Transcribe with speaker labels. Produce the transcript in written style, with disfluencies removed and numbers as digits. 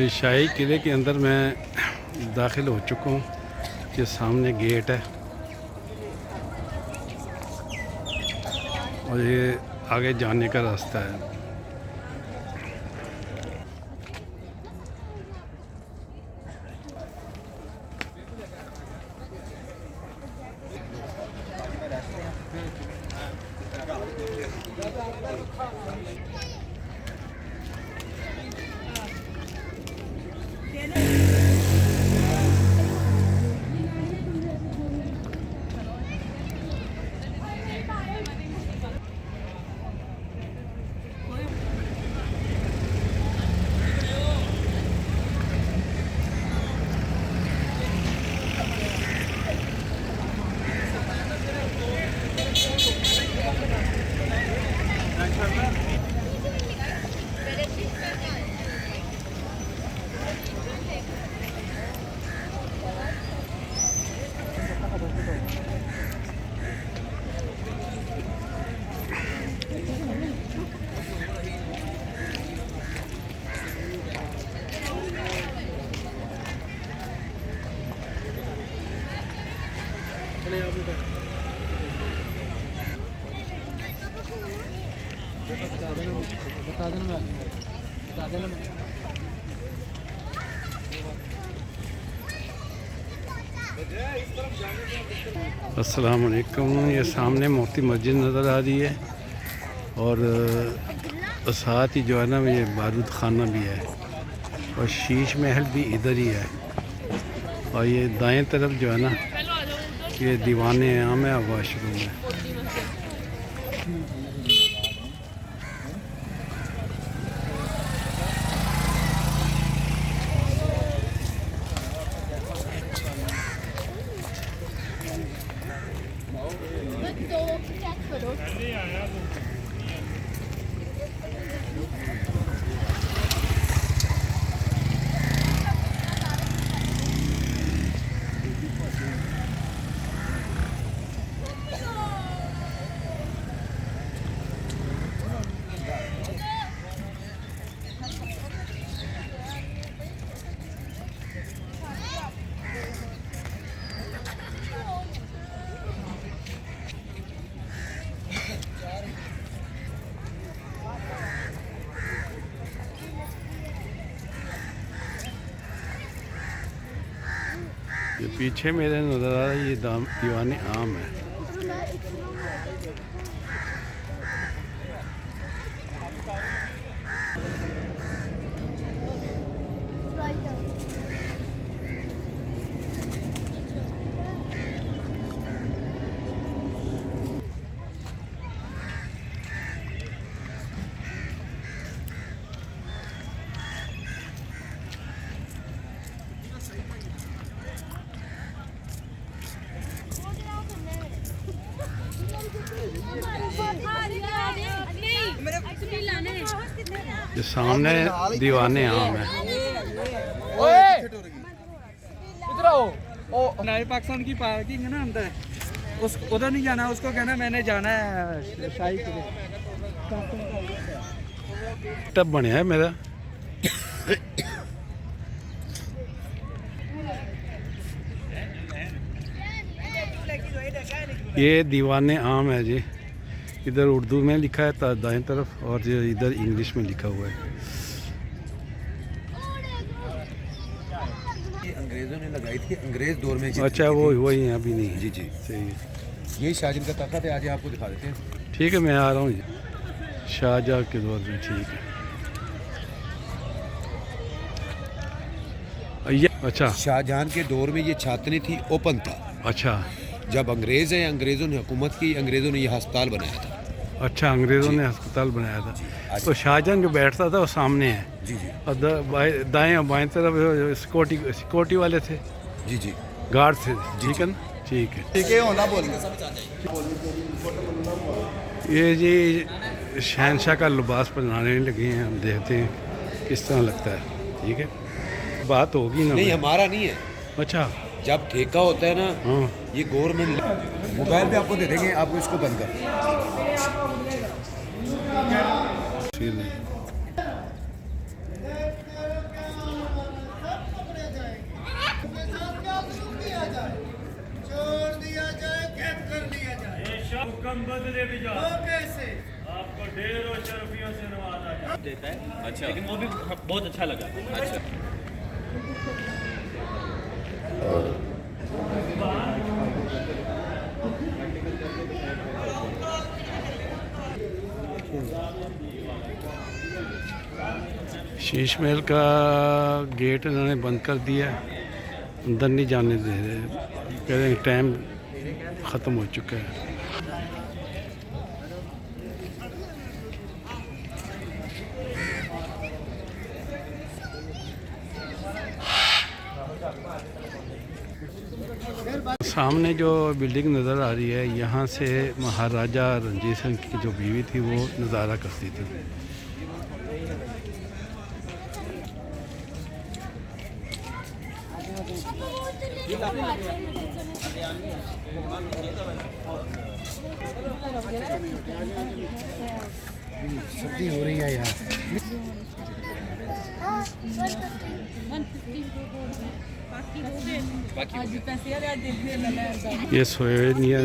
Speaker 1: शाही किले के अंदर मैं दाखिल हो चुका हूँ। ये सामने गेट है और ये आगे जाने का रास्ता है। अस्सलाम वालेकुम। ये सामने मोती मस्जिद नज़र आ रही है और साथ ही जो है ना ये बारूद खाना भी है और शीश महल भी इधर ही है। और ये दाएं तरफ जो है ना ये दीवाने आम है और वाशरूम है। ये पीछे मेरे नज़र आ रहा है ये दीवाने आम है। ये सामने दीवाने आम है।
Speaker 2: इधर आओ। ओ नए पाकिस्तान की पार्किंग है ना अंदर, उस उधर नहीं जाना, उसको कहना मैंने जाना है शाही किले।
Speaker 1: टब बनया है मेरा। ये दीवाने आम है जी। इधर उर्दू में लिखा है दाएं तरफ और इधर इंग्लिश में लिखा हुआ है।
Speaker 3: ये अंग्रेज़ों ने लगाई थी, अंग्रेज़ दौर में।
Speaker 1: अच्छा वो वही है, अभी नहीं है।
Speaker 3: जी जी
Speaker 1: सही है।
Speaker 3: यही शाहजहां का तख्त है, आज आपको दिखा देते हैं।
Speaker 1: ठीक है, मैं आ रहा हूँ जी शाहजहां के दौर में। ठीक है ये अच्छा
Speaker 3: शाहजहां के दौर में ये छातनी थी, ओपन था।
Speaker 1: अच्छा
Speaker 3: जब अंग्रेज़ हैं, अंग्रेज़ों ने हुकूमत की, अंग्रेज़ों ने ये अस्पताल बनाया था।
Speaker 1: अच्छा अंग्रेज़ों ने अस्पताल बनाया था। तो शाहजहां जो बैठता था वो सामने है
Speaker 3: जी जी
Speaker 1: और दाएं और बाएं तरफ सिक्योरिटी वाले थे।
Speaker 3: जी जी
Speaker 1: गार्ड थे। ठीक है ना? ठीक है। ये जी शहनशाह का लिबास पहनाने लगे हैं, हम देखते हैं किस तरह लगता है। ठीक है, बात होगी ना।
Speaker 3: नहीं, हमारा नहीं है।
Speaker 1: अच्छा
Speaker 3: जब ठेका होता है ना,
Speaker 1: हाँ
Speaker 3: ये गवर्नमेंट मोबाइल पे आपको दे देंगे, आपको इसको बंद कर।
Speaker 4: हुक्म बदले भी जाओ कैसे आपको ढेरों शर्फियों से नवाजा जाए
Speaker 5: देता है अच्छा लेकिन वो भी बहुत अच्छा लगा अच्छा
Speaker 1: शीश महल का गेट इन्होंने बंद कर दिया, अंदर नहीं जाने दे रहे, कह रहे हैं टाइम ख़त्म हो चुका है। सामने जो बिल्डिंग नज़र आ रही है, यहाँ से महाराजा रंजीत सिंह की जो बीवी थी वो नज़ारा करती थी।
Speaker 3: सर्दी हो रही है यार।
Speaker 1: ये सोए नहीं है।